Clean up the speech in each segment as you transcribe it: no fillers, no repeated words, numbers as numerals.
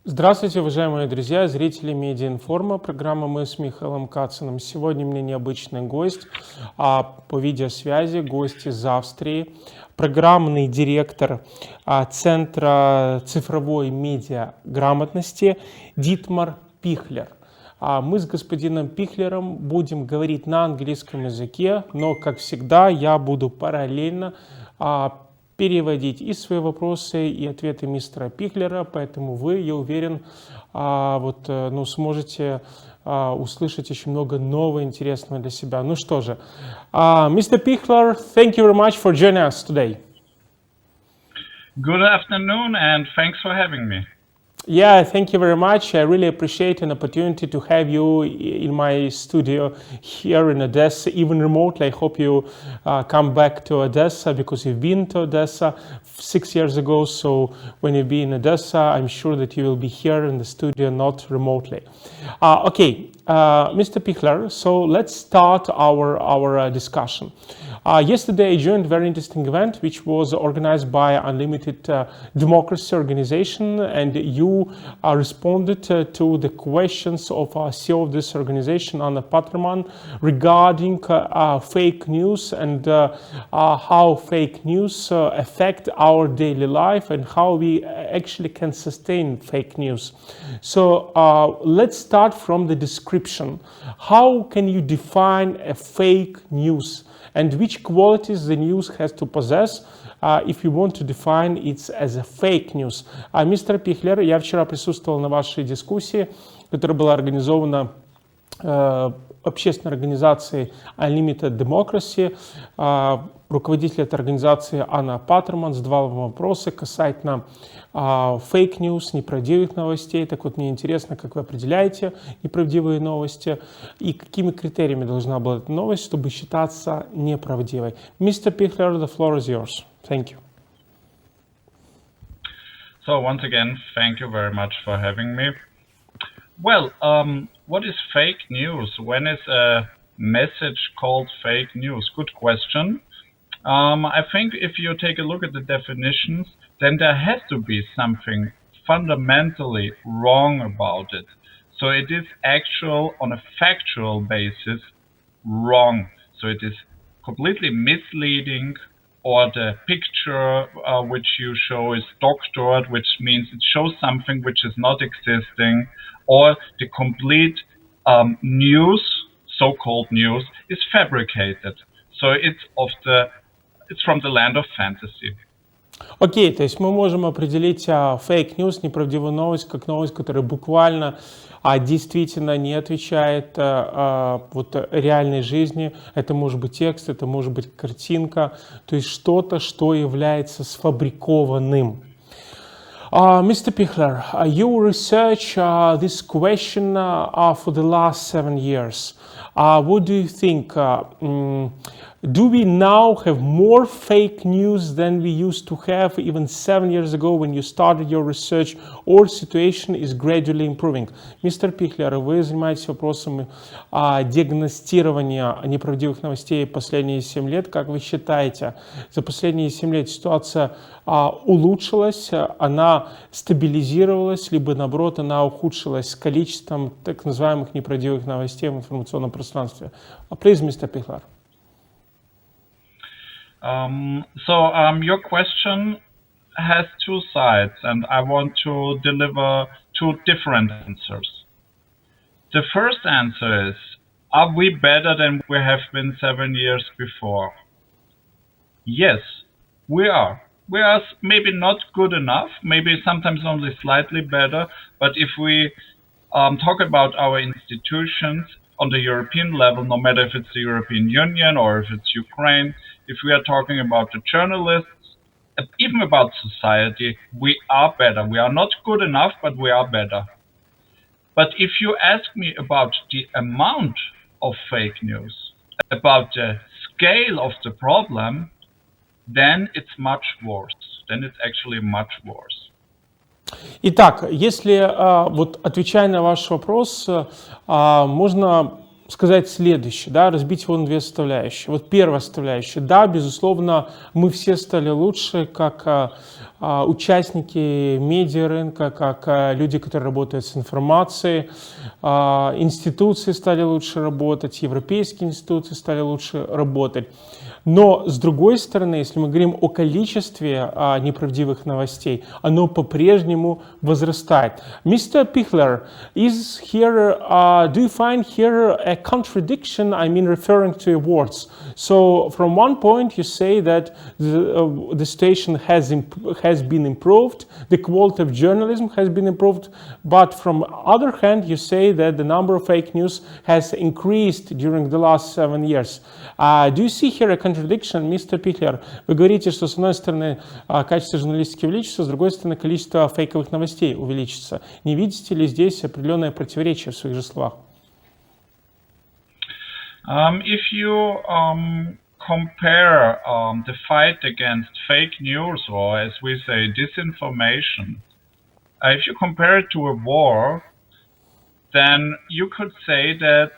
Здравствуйте, уважаемые друзья, зрители Медиаинформа, программа «Мы с Михайлом Кациним». Сегодня у меня необычный гость по видеосвязи, гость из Австрии, программный директор Центра цифровой медиа-грамотности Дитмар Піхлер. Мы с господином Піхлером будем говорить на английском языке, но, как всегда, я буду параллельно переводить и свои вопросы, и ответы мистера Піхлера, поэтому вы, я уверен, сможете услышать очень много нового интересного для себя. Ну что же, Mr. Піхлер, thank you very much for joining us today. Good afternoon, and thanks for having me. Yeah, thank you very much. I really appreciate an opportunity to have you in my studio here in Odessa, even remotely. I hope you come back to Odessa because you've been to Odessa 6 years ago. So when you be in Odessa, I'm sure that you will be here in the studio, not remotely. Mr. Pіхлер, so let's start our discussion. Yesterday I joined a very interesting event which was organized by Unlimited Democracy Organization, and you responded to the questions of CEO of this organization, Anna Paterman, regarding fake news and how fake news affect our daily life and how we actually can sustain fake news. So let's start from the description. How can you define a fake news? And which qualities the news has to possess if you want to define it as a fake news. Мистер Піхлер, я вчера присутствовал на вашей дискуссии, которая была организована общественной организацией Unlimited Democracy. Руководитель этой организации Анна Патерман задавала вам вопросы касательно фейк news, неправдивых новостей. Так вот, мне интересно, как вы определяете неправдивые новости и какими критериями должна была эта новость, чтобы считаться неправдивой. Mr. Піхлер, the floor is yours. Thank you. So once again, thank you very much for having me. Well, what is fake news? When is a message called fake news? Good question. I think if you take a look at the definitions, then there has to be something fundamentally wrong about it. So it is actual, on a factual basis, wrong. So it is completely misleading, or the picture which you show is doctored, which means it shows something which is not existing, or the complete news, so-called news, is fabricated. So it's from the land of fantasy. Окей, то есть мы можем определить fake news, неправдивую новость, как новость, которая буквально действительно не отвечает реальной жизни. Это может быть текст, это может быть картинка, то есть что-то, что является сфабрикованным. Mr. Піхлер, you research this question for the last 7 years. What do you think? Do we now have more fake news than we used to have even 7 years ago when you started your research, or situation is gradually improving? Мистер Піхлер, вы занимаетесь вопросами диагностирования неправдивых новостей последние 7 лет. Как вы считаете, за последние 7 лет ситуация улучшилась, она стабилизировалась, либо наоборот она ухудшилась с количеством так называемых неправдивых новостей в информационном пространстве? Please, Mr. Піхлер. Your question has two sides, and I want to deliver two different answers. The first answer is, are we better than we have been 7 years before? Yes, we are. We are maybe not good enough, maybe sometimes only slightly better, but if we talk about our institutions on the European level, no matter if it's the European Union or if it's Ukraine, if we are talking about the journalists, even about society, we are better. We are not good enough, but we are better. But if you ask me about the amount of fake news, about the scale of the problem, then it's much worse. Then it's actually much worse. Итак, если отвечая на ваш вопрос, можно сказать следующее, да, разбить его на две составляющие. Вот первая составляющая, да, безусловно, мы все стали лучше, как участники медиарынка, как люди, которые работают с информацией, институции стали лучше работать, европейские институции стали лучше работать. Но, с другой стороны, если мы говорим о количестве неправдивых новостей, оно по-прежнему возрастает. Mr. Піхлер, is here, do you find here a contradiction, I mean referring to your words? So, from one point you say that the situation has been improved, the quality of journalism has been improved, but from other hand you say that the number of fake news has increased during the last 7 years. Do you see here a contradiction, Mr. Піхлер? Вы говорите, что с одной стороны качество журналистики увеличится, с другой стороны количество фейковых новостей увеличится. Не видите ли здесь определенное противоречие в своих же словах? If you compare the fight against fake news, or as we say, disinformation, if you compare it to a war, then you could say that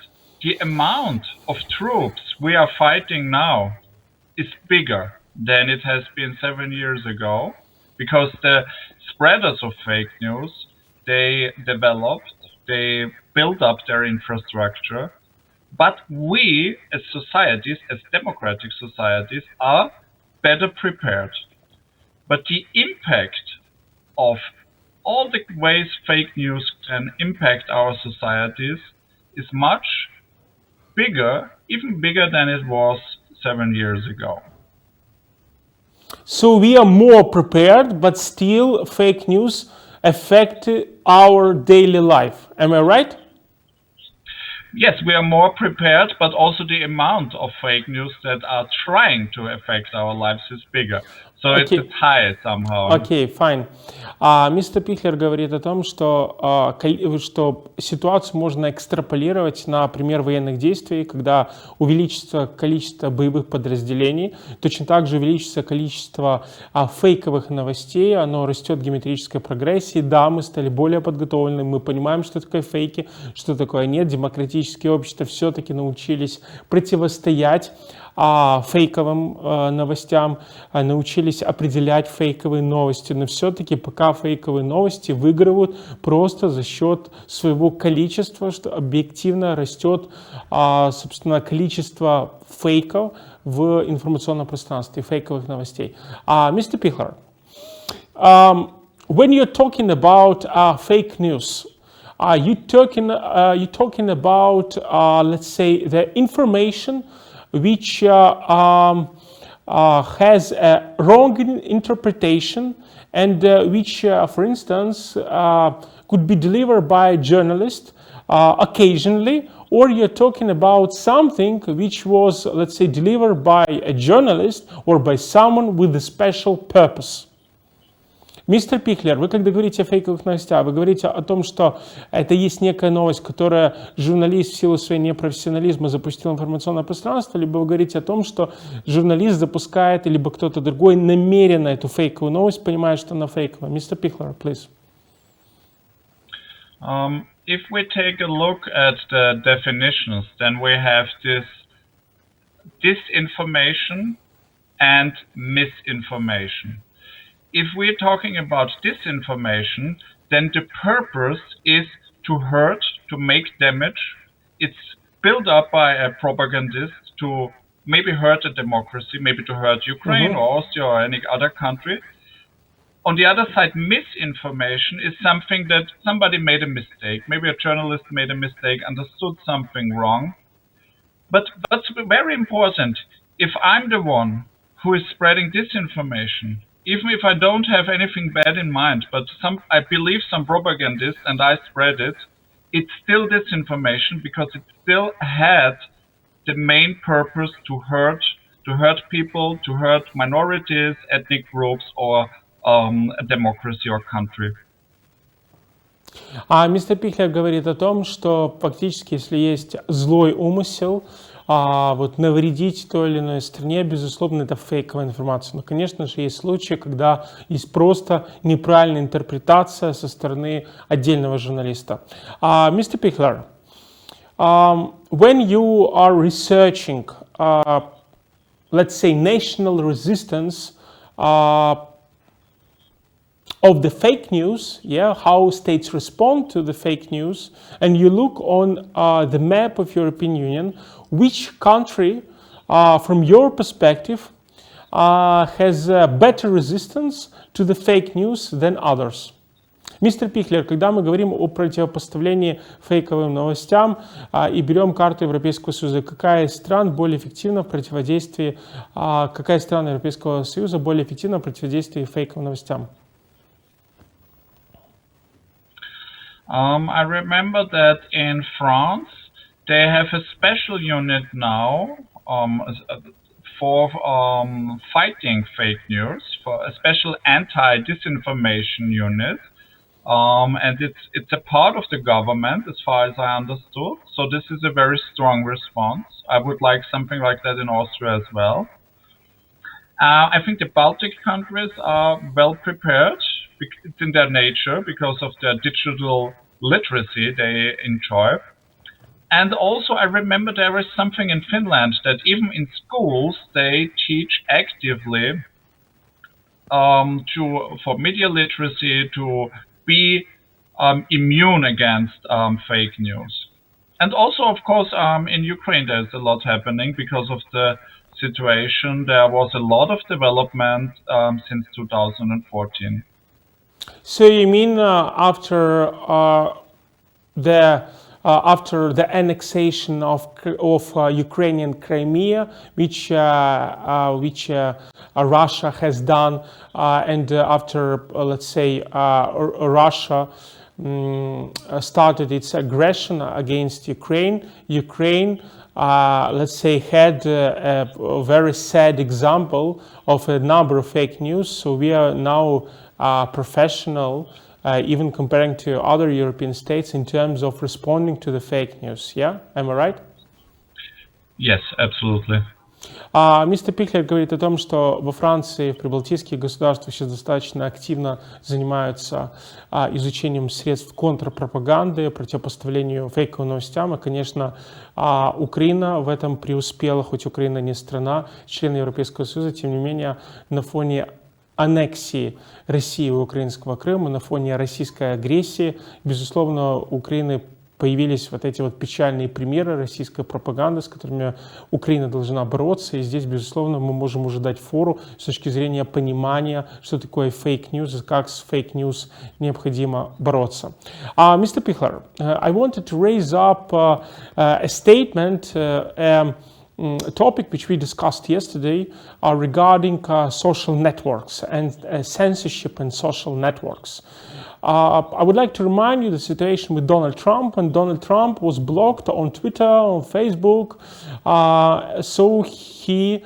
the amount of troops we are fighting now is bigger than it has been 7 years ago, because the spreaders of fake news, they developed, they built up their infrastructure, but we as societies, as democratic societies, are better prepared. But the impact of all the ways fake news can impact our societies is much bigger, even bigger than it was 7 years ago. So we are more prepared, but still fake news affect our daily life. Am I right? Yes, we are more prepared, but also the amount of fake news that are trying to affect our lives is bigger. So it's a tie somehow. Окей, fine. Мистер Піхлер говорит о том, что ситуацию можно экстраполировать на пример военных действий, когда увеличится количество боевых подразделений, точно так же увеличится количество фейковых новостей, оно растет в геометрической прогрессии. Да, мы стали более подготовлены, мы понимаем, что такое фейки, что такое нет. Демократические общества все-таки научились противостоять фейковым новостям, научились определять фейковые новости, но все-таки пока фейковые новости выигрывают просто за счет своего количества, что объективно растет, собственно, количество фейков в информационном пространстве, фейковых новостей. Mr. Піхлер, when you're talking about fake news, you're talking about, let's say, the information which has a wrong interpretation and which, for instance, could be delivered by a journalist occasionally, or you're talking about something which was, let's say, delivered by a journalist or by someone with a special purpose. Мистер Піхлер, вы когда говорите о фейковых новостях, вы говорите о том, что это есть некая новость, которая журналист в силу своего непрофессионализма запустил в информационное пространство, либо вы говорите о том, что журналист запускает, либо кто-то другой намеренно эту фейковую новость, понимая, что она фейковая. Мистер Піхлер, please. If we take a look at the definitions, then we have this disinformation and misinformation. If we're talking about disinformation, then the purpose is to hurt, to make damage. It's built up by a propagandist to maybe hurt a democracy, maybe to hurt Ukraine or Austria or any other country. On the other side, misinformation is something that somebody made a mistake. Maybe a journalist made a mistake, understood something wrong. But that's very important. If I'm the one who is spreading disinformation, even if I don't have anything bad in mind, but I believe some propagandist and I spread it, it's still disinformation because it still had the main purpose to hurt people, to hurt minorities, ethnic groups, or a democracy or country. Мистер Піхлер говорит о том, что фактически, если есть злой умысел, вот навредить той или иной стране, безусловно, это фейковая информация. Но, конечно же, есть случаи, когда есть просто неправильная интерпретация со стороны отдельного журналиста. Mr. Піхлер, when you are researching, let's say, national resistance of the fake news, yeah, how states respond to the fake news, and you look on the map of European Union, which country, from your perspective, has better resistance to the fake news than others? Мистер Піхлер, когда мы говорим о противопоставлении фейковым новостям и берем карту Европейского Союза, какая страна более эффективна в противодействии, какая страна Европейского Союза более эффективна в противодействии фейковым новостям? I remember that in France they have a special unit now for fighting fake news, for a special anti-disinformation unit. And it's a part of the government, as far as I understood. So this is a very strong response. I would like something like that in Austria as well. I think the Baltic countries are well prepared. It's in their nature because of their digital literacy they enjoy. And also I remember there is something in Finland that even in schools they teach actively for media literacy, to be immune against fake news. And also, of course, in Ukraine there's a lot happening because of the situation. There was a lot of development since 2014. So you mean after the annexation of Ukrainian Crimea, which Russia has done, and after, let's say, Russia started its aggression against Ukraine, let's say, had a very sad example of a number of fake news. So we are now professional, even comparing to other European states, in terms of responding to the fake news. Yeah, am I right? Yes, absolutely. Мистер Піхлер говорит о том, что во Франции, в прибалтийских государствах сейчас достаточно активно занимаются изучением средств контрпропаганды, противопоставлению фейковым новостям. И, конечно, Украина в этом преуспела, хоть Украина не страна, член Европейского Союза, тем не менее, на фоне аннексии России у украинского Крыма, на фоне российской агрессии, безусловно, у Украины появились вот эти вот печальные примеры российской пропаганды, с которыми Украина должна бороться. И здесь, безусловно, мы можем уже дать фору с точки зрения понимания, что такое фейк-ньюс и как с фейк-ньюс необходимо бороться. Mr. Піхлер, I wanted to raise up a statement, a topic which we discussed yesterday regarding social networks and censorship in social networks. I would like to remind you the situation with Donald Trump, and Donald Trump was blocked on Twitter, on Facebook, so he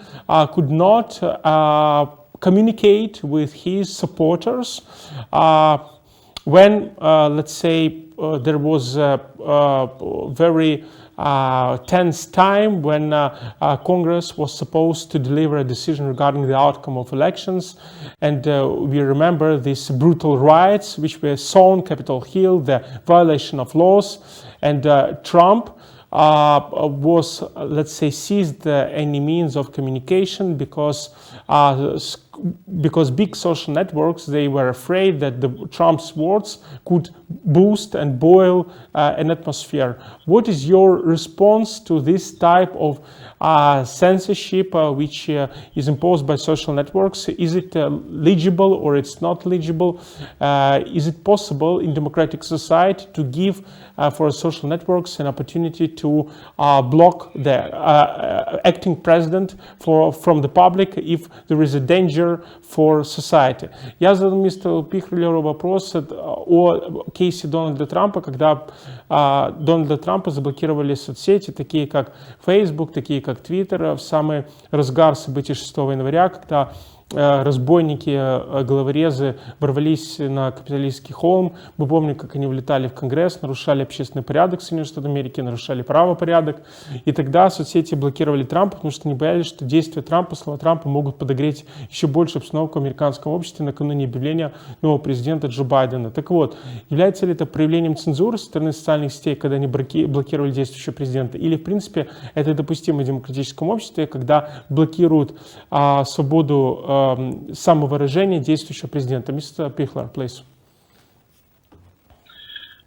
could not communicate with his supporters when, let's say, there was a very tense time when Congress was supposed to deliver a decision regarding the outcome of elections. And we remember these brutal riots which were saw on Capitol Hill, the violation of laws. And Trump was, let's say, seized any means of communication because big social networks, they were afraid that Trump's words could boost and boil an atmosphere. What is your response to this type of censorship which is imposed by social networks? Is it legible or it's not legible? Is it possible in democratic society to give for social networks an opportunity to block the acting president from the public if there is a danger for society? Я задал мистеру Піхлеру вопрос о кейсе Дональда Трампа, когда Дональда Трампа заблокировали соцсети, такие как Facebook, такие как Twitter, в самый разгар событий 6 января, когда разбойники, головорезы ворвались на капиталистский холм. Мы помним, как они влетали в Конгресс, нарушали общественный порядок Соединенных Штатов Америки, нарушали правопорядок. И тогда соцсети блокировали Трампа, потому что они боялись, что действия Трампа, слова Трампа могут подогреть еще больше обстановку в американском обществе накануне объявления нового президента Джо Байдена. Так вот, является ли это проявлением цензуры со стороны социальных сетей, когда они блокировали действующего президента? Или, в принципе, это допустимо в демократическом обществе, когда блокируют свободу самовыражения действующего президента? Mr. Піхлер, please.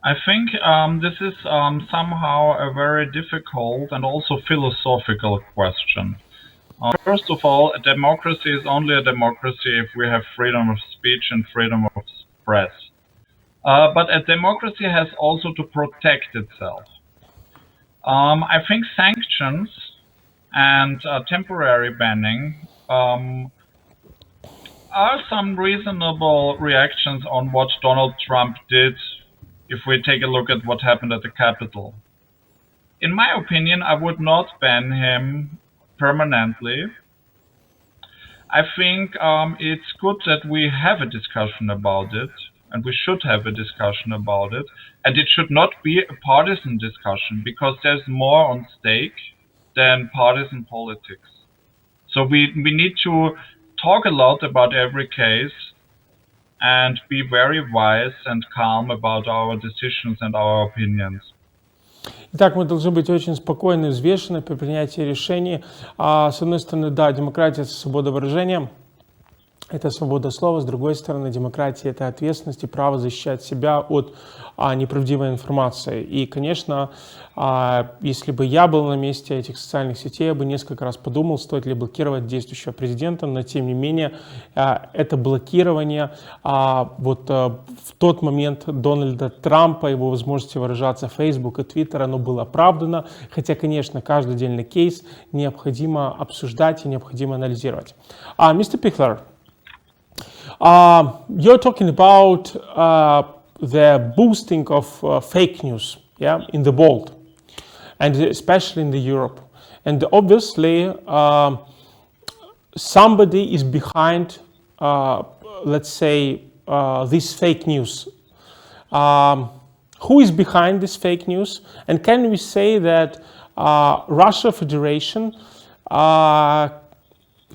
I think this is somehow a very difficult and also philosophical question. First of all, a democracy is only a democracy if we have freedom of speech and freedom of press. But a democracy has also to protect itself. I think sanctions and temporary banning are some reasonable reactions on what Donald Trump did if we take a look at what happened at the Capitol. In my opinion, I would not ban him permanently. I think it's good that we have a discussion about it, and we should have a discussion about it, and it should not be a partisan discussion, because there's more on stake than partisan politics. So we need to talk a lot about every case and be very wise and calm about our decisions and our opinions. Итак, мы должны быть очень спокойны и взвешены при принятии решений. С одной стороны, да, демократия – это свобода выражения, это свобода слова. С другой стороны, демократия – это ответственность и право защищать себя от неправдивой информации. И, конечно, если бы я был на месте этих социальных сетей, я бы несколько раз подумал, стоит ли блокировать действующего президента, но, тем не менее, это блокирование вот в тот момент Дональда Трампа, его возможности выражаться в Facebook и Twitter, оно было оправдано, хотя, конечно, каждый отдельный кейс необходимо обсуждать и необходимо анализировать. Mr. Піхлер, you're talking about the boosting of fake news, yeah, in the world, and especially in the Europe. And obviously, somebody is behind, let's say, this fake news. Who is behind this fake news? And can we say that Russia Federation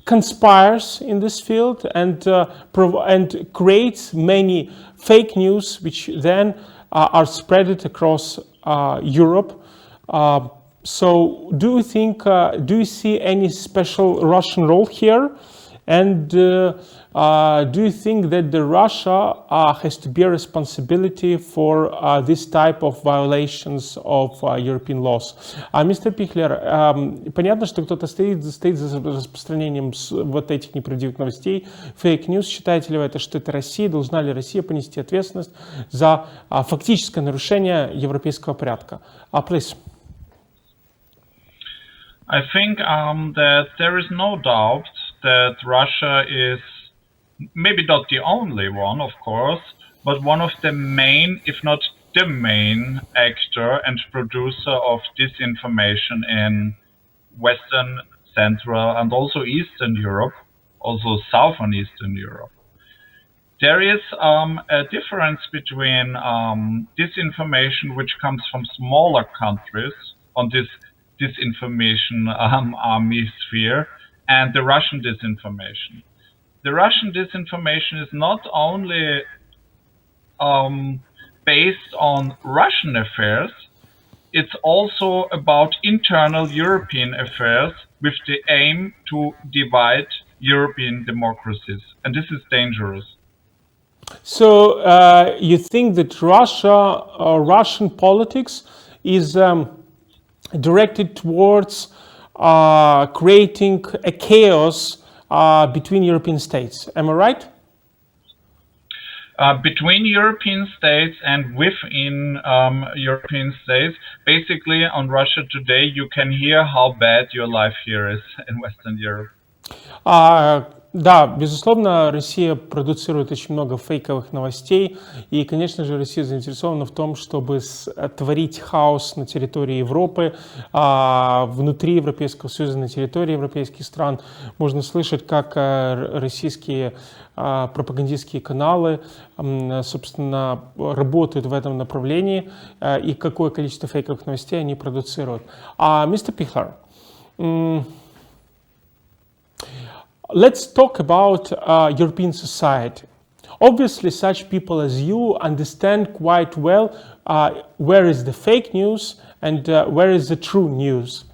conspires in this field and creates many fake news, which then are spread across Europe? So, do you think? Do you see any special Russian role here? And do you think that the Russia has to bear responsibility for this type of violations of European laws? Мистер Піхлер, понятно, что кто-то стоит за распространением вот этих неправдивых новостей, фейк-ньюс. Считаете ли вы это, что это Россия? Должна ли Россия понести ответственность за фактическое нарушение европейского порядка? Please. I think that there is no doubt that Russia is maybe not the only one, of course, but one of the main, if not the main actor and producer of disinformation in Western, Central, and also Eastern Europe, also Southern Eastern Europe. There is a difference between disinformation which comes from smaller countries on this disinformation army sphere and the Russian disinformation. The Russian disinformation is not only based on Russian affairs, it's also about internal European affairs with the aim to divide European democracies. And this is dangerous. So you think that Russian politics is directed towards creating a chaos between European states. Am I right? Between European states and within European states. Basically, on Russia Today, you can hear how bad your life here is in Western Europe. Да, безусловно, Россия продуцирует очень много фейковых новостей, и, конечно же, Россия заинтересована в том, чтобы творить хаос на территории Европы, внутри Европейского Союза, на территории европейских стран. Можно слышать, как российские пропагандистские каналы, собственно, работают в этом направлении, и какое количество фейковых новостей они продуцируют. Mr. Піхлер, let's talk about European society. Obviously, such people as you understand quite well where is the fake news and where is the true news.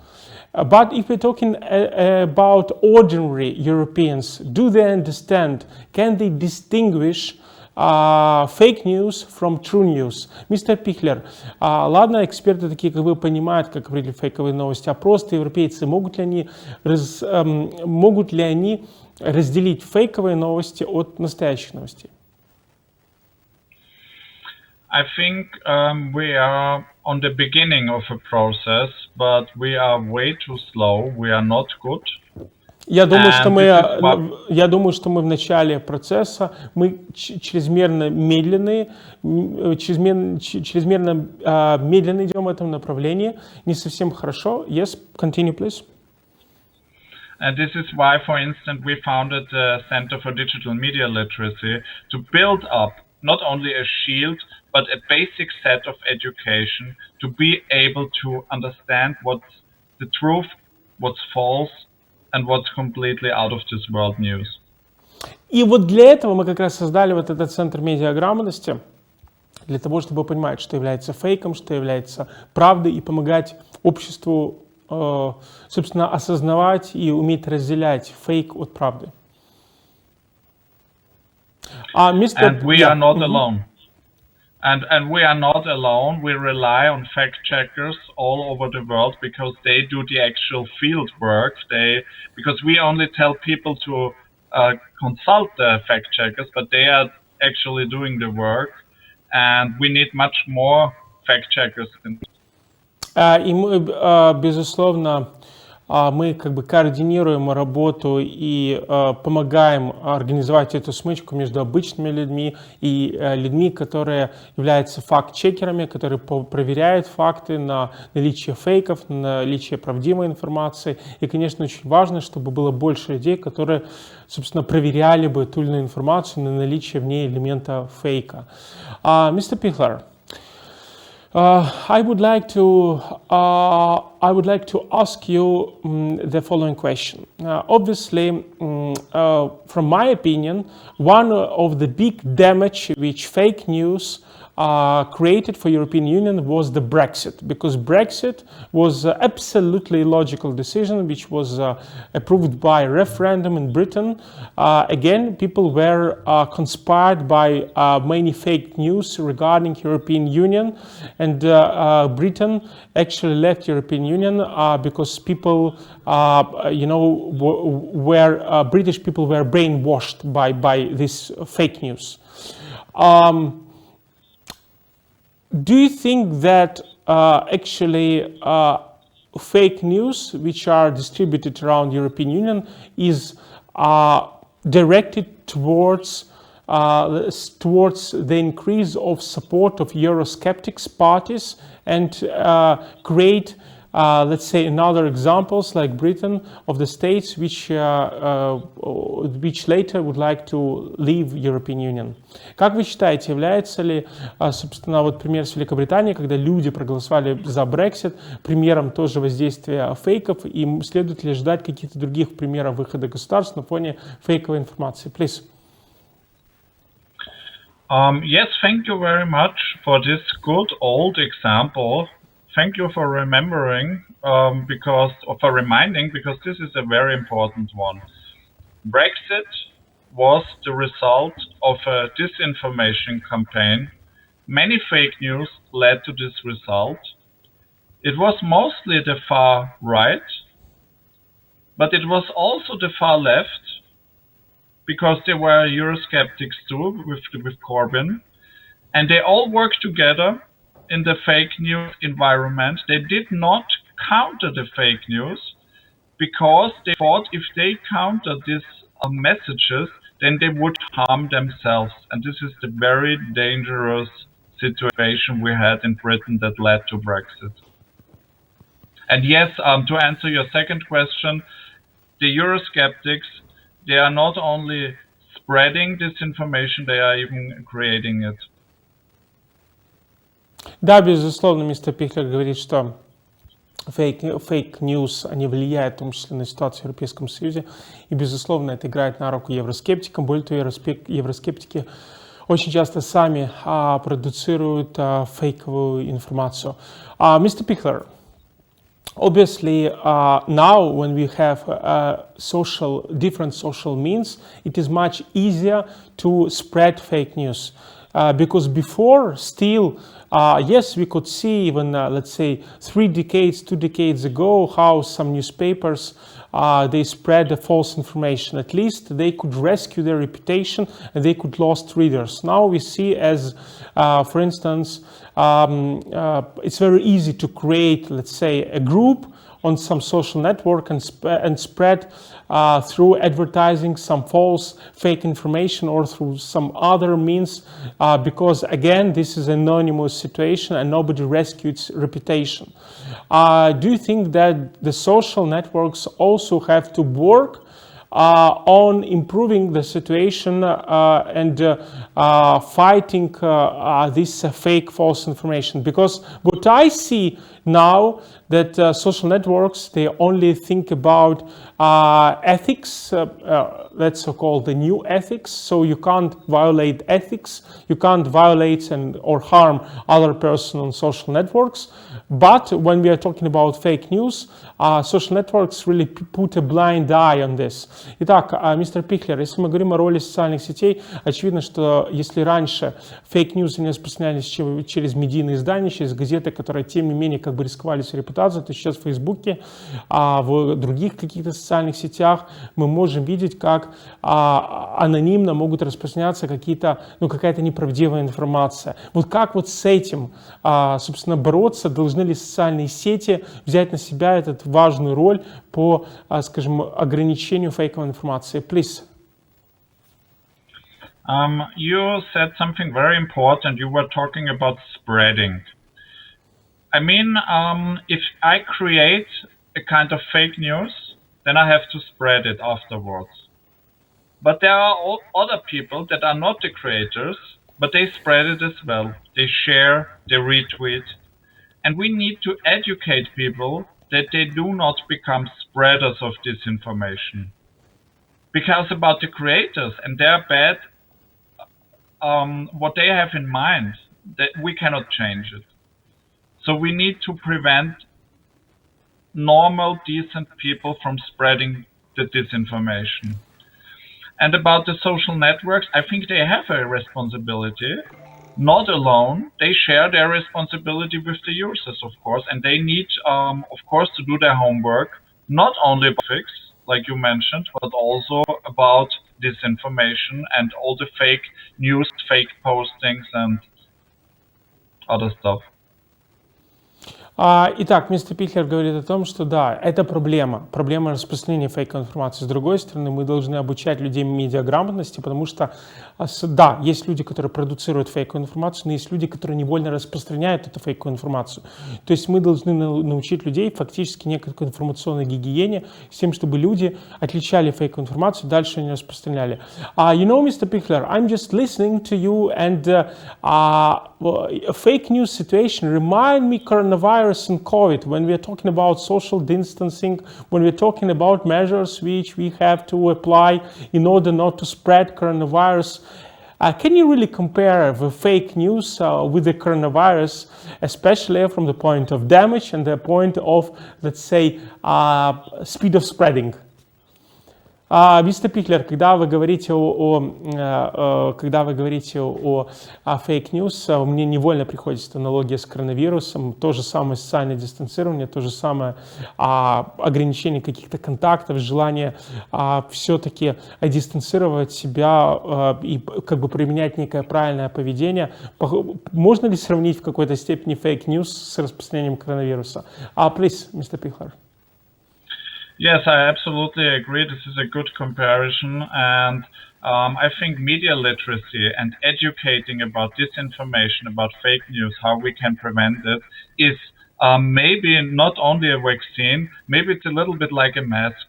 But if we're talking about ordinary Europeans, do they understand? Can they distinguish fake news from true news? Мистер Піхлер, ладно, эксперты такие, как вы, понимают, как определить фейковые новости, а просто европейцы, могут ли они разделить фейковые новости от настоящих новостей? I think we are on the beginning of a process, but we are way too slow. We are not good. Я думаю, что мы в начале процесса, мы чрезмерно медленные, чрезмерно медленно идем в этом направлении, не совсем хорошо. Yes, continue, please. And this is why, for instance, we founded the Center for Digital Media Literacy to build up not only a shield, but a basic set of education to be able to understand what's the truth, what's false, and what's completely out of this world news. И вот для этого мы как раз создали вот этот центр медиаграмотности, для того, чтобы понимать, что является фейком, что является правдой, и помогать обществу, собственно, осознавать и уметь разделять фейк от правды. And we are not alone. And we are not alone. We rely on fact checkers all over the world because they do the actual field work. Because we only tell people to consult the fact checkers, but they are actually doing the work. And we need much more fact checkers. И мы, безусловно, мы как бы координируем работу и помогаем организовать эту смычку между обычными людьми и людьми, которые являются факт-чекерами, которые проверяют факты на наличие фейков, на наличие правдивой информации. И, конечно, очень важно, чтобы было больше людей, которые, собственно, проверяли бы ту или иную информацию на наличие в ней элемента фейка. Мистер Піхлер, I would like to ask you the following question. Obviously, from my opinion, one of the big damage which fake news created for European Union was the Brexit, because Brexit was an absolutely logical decision which was approved by a referendum in Britain. Again, people were conspired by many fake news regarding European Union, and Britain actually left European Union because people, British people were brainwashed by this fake news. Do you think that actually fake news which are distributed around European Union is directed towards the increase of support of Eurosceptics parties and create, let's say, another examples like Britain of the states which later would like to leave European Union? Как вы считаете, является ли, собственно, вот пример с Великобританией, когда люди проголосовали за Brexit, примером тоже воздействия фейков, и следует ли ждать каких-то других примеров выхода государств на фоне фейковой информации? Please. Yes, thank you very much for this good old example. Thank you for remembering, for reminding, because this is a very important one. Brexit was the result of a disinformation campaign. Many fake news led to this result. It was mostly the far right, but it was also the far left, because there were Eurosceptics too with Corbyn, and they all worked together in the fake news environment. They did not counter the fake news because they thought if they counter this messages, then they would harm themselves. And this is the very dangerous situation we had in Britain that led to Brexit. And yes, to answer your second question, the Eurosceptics, they are not only spreading disinformation, they are even creating it. Да, безусловно, мистер Пихлер говорит, что фейк-ньюс, они влияют в том числе на ситуацию в Европейском Союзе, и, безусловно, это играет на руку евроскептикам. Более того, евроскептики очень часто сами продуцируют фейковую информацию. Mr. Пихлер, obviously, now when we have different social means, it is much easier to spread fake news. Because before, still, yes, we could see even, let's say, 2 decades ago, how some newspapers, they spread the false information. At least they could rescue their reputation and they could lost readers. Now we see as, for instance, it's very easy to create, let's say, a group on some social network and spread through advertising some false, fake information or through some other means, because again, this is an anonymous situation and nobody rescues reputation. Do you think that the social networks also have to work on improving the situation and fighting this fake false information? Because what I see now that social networks, they only think about ethics, that's so-called the new ethics. So you can't violate ethics, you can't violate or harm other person on social networks. But when we are talking about fake news, social networks really put a blind eye on this. Итак, мистер Пихлер, если мы говорим о роли социальных сетей, очевидно, что если раньше фейк-ньюс не распространялись через медийные издания, через газеты, которые тем не менее как бы рисковали свою репутацию, то сейчас в Фейсбуке, в других каких-то социальных сетях мы можем видеть, как анонимно могут распространяться какая-то неправдивая информация. Вот как вот с этим, собственно, бороться? Должны ли социальные сети взять на себя эту важную роль по, скажем, ограничению фейковой информации? Please. You said something very important. You were talking about spreading. I mean, if I create a kind of fake news, then I have to spread it afterwards. But there are other people that are not the creators, but they spread it as well. They share, they retweet. And we need to educate people that they do not become spreaders of disinformation. Because about the creators and their bad, what they have in mind, that we cannot change it. So we need to prevent normal, decent people from spreading the disinformation. And about the social networks, I think they have a responsibility. Not alone, they share their responsibility with the users, of course, and they need, of course, to do their homework, not only about fix, like you mentioned, but also about disinformation and all the fake news, fake postings and other stuff. Итак, мистер Пихлер говорит о том, что да, это проблема распространения фейковой информации. С другой стороны, мы должны обучать людей медиаграмотности, потому что, да, есть люди, которые продуцируют фейковую информацию, но есть люди, которые невольно распространяют эту фейковую информацию. То есть мы должны научить людей фактически некой информационной гигиене, с тем, чтобы люди отличали фейковую информацию, дальше не распространяли. You know, Mr. Пихлер, I'm just listening to you, and a fake news situation remind me coronavirus and COVID, when we are talking about social distancing, when we're talking about measures which we have to apply in order not to spread coronavirus. Can you really compare the fake news with the coronavirus, especially from the point of damage and the point of, let's say, speed of spreading? Мистер Пихлер, когда вы говорите о фейк-ньюс, мне невольно приходит аналогия с коронавирусом, то же самое социальное дистанцирование, то же самое ограничение каких-то контактов, желание все-таки дистанцировать себя и как бы применять некое правильное поведение. Можно ли сравнить в какой-то степени фейк-ньюс с распространением коронавируса? Please, Mr. Пихлер. Yes, I absolutely agree. This is a good comparison, and I think media literacy and educating about disinformation, about fake news, how we can prevent it, is maybe not only a vaccine, maybe it's a little bit like a mask.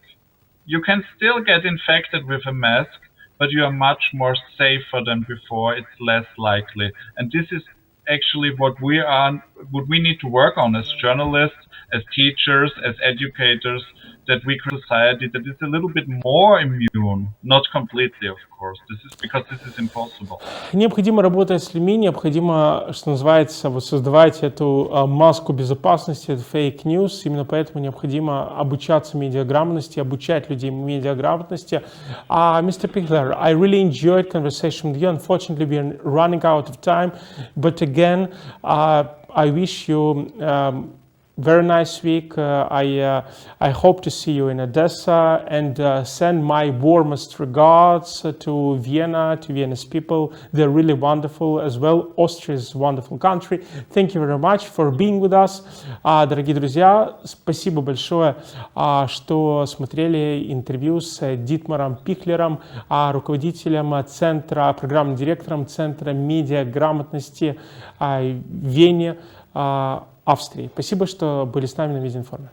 You can still get infected with a mask, but you are much more safer than before. It's less likely. And this is actually what we need to work on as journalists, as teachers, as educators, that we create a society that is a little bit more immune, not completely, of course. This is because this is impossible. Необходимо работать с людьми, необходимо, что называется, вот создавать эту маску безопасности, это fake news. Именно поэтому необходимо обучаться медиаграмотности, обучать людей медиаграмотности. Mr. Піхлер, I really enjoyed conversation with you. Unfortunately, we are running out of time. But again, I wish you very nice week. I hope to see you in Odessa, and send my warmest regards to Vienna's people. They're really wonderful as well. Austria is a wonderful country. Thank you very much for being with us. Дорогие друзья, спасибо большое, что смотрели интервью с Дитмаром Піхлером, руководителем Центра, программным директором Центра медиаграмотности в Вене, Австрии. Спасибо, что были с нами на Видеоинформе.